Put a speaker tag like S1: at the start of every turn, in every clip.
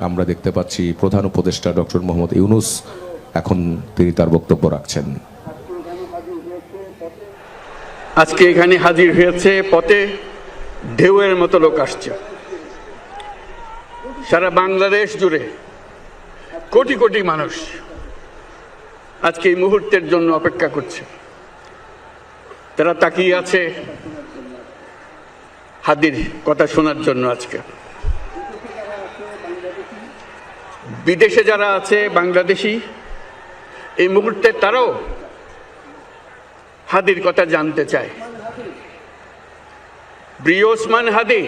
S1: আমরা দেখতে পাচ্ছি প্রধান উপদেষ্টা ডক্টর মোহাম্মদ ইউনূস এখন তিনি তার বক্তব্য রাখছেন।
S2: আজকে এখানে হাজির হয়েছে, পথে ঢেউয়ের মতো লোক আসছে। সারা বাংলাদেশ জুড়ে কোটি কোটি মানুষ আজকে এই মুহূর্তের জন্য অপেক্ষা করছে। তারা তাকিয়ে আছে হাদির কথা শোনার জন্য। আজকে বিদেশে যারা আছে বাংলাদেশি, এই মুহূর্তে তারাও হাদির কথা জানতে চায়। প্রিয় ওসমান হাদি,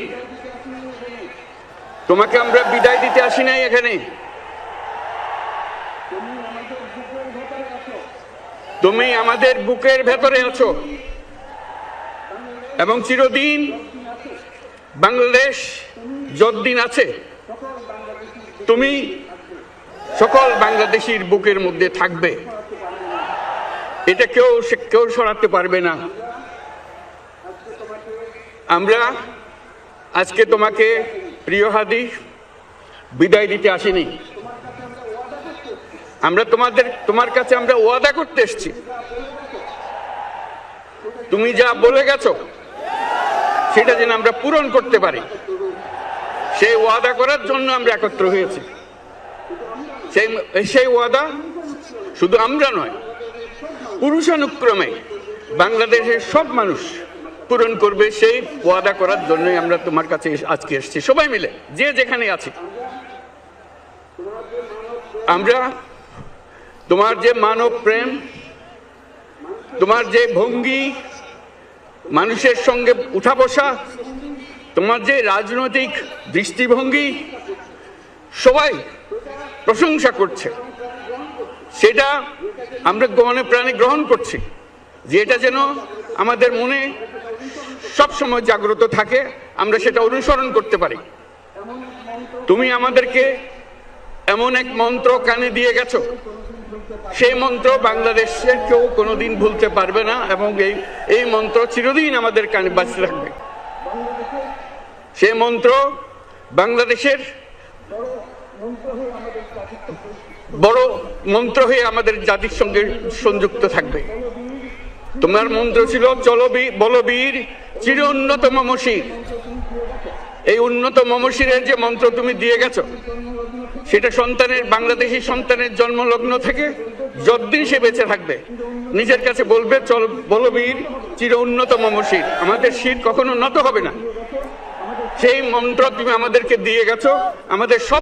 S2: তোমাকে আমরা বিদায় দিতে আসি নাই এখানে। তুমি আমাদের বুকের ভেতরে আছো এবং চিরদিন বাংলাদেশ যতদিন আছে তুমি সকল বাংলাদেশির বুকের মধ্যে থাকবে। এটা কেউ সরাতে পারবে না। আমরা আজকে তোমাকে প্রিয় হাদি বিদায় দিতে আসিনি। আমরা তোমার কাছে আমরা ওয়াদা করতে এসেছি। তুমি যা বলে গেছো সেটা যেন আমরা পূরণ করতে পারি, সেই ওয়াদা করার জন্য আমরা একত্র হয়েছি। সেই ওয়াদা শুধু আমরা নয়, পুরুষানুক্রমে বাংলাদেশের সব মানুষ পূরণ করবে। সেই ওয়াদা করার জন্যই আমরা তোমার কাছে আজকে এসেছি, সবাই মিলে যে যেখানে আছি। আমরা তোমার যে মানব প্রেম, তোমার যে ভঙ্গি, মানুষের সঙ্গে উঠা বসা, তোমার যে রাজনৈতিক দৃষ্টিভঙ্গি, সবাই প্রশংসা করছে। সেটা আমরা মনে প্রাণে গ্রহণ করছি, যে এটা যেন আমাদের মনে সব সময় জাগ্রত থাকে, আমরা সেটা অনুসরণ করতে পারি। তুমি আমাদেরকে এমন এক মন্ত্র কানে দিয়ে গেছো, সেই মন্ত্র বাংলাদেশের কেউ কোনোদিন ভুলতে পারবে না এবং এই মন্ত্র চিরদিন আমাদের কানে বাঁচতে থাকবে। সেই মন্ত্র বাংলাদেশের বড় মন্ত্র হয়ে আমাদের জাতির সঙ্গে সংযুক্ত থাকবে। তোমার মন্ত্র ছিল বলবীর চির উন্নত মমশির। এই উন্নত মমশিরের যে মন্ত্র তুমি দিয়ে গেছো, সেটা বাংলাদেশি সন্তানের জন্মলগ্ন থেকে যতদিন সে বেঁচে থাকবে নিজের কাছে বলবে, বলবীর চির উন্নত মমশির, আমাদের শির কখনো নত হবে না। সেই মন্ত্র তুমি আমাদেরকে দিয়ে গেছো। আমাদের সব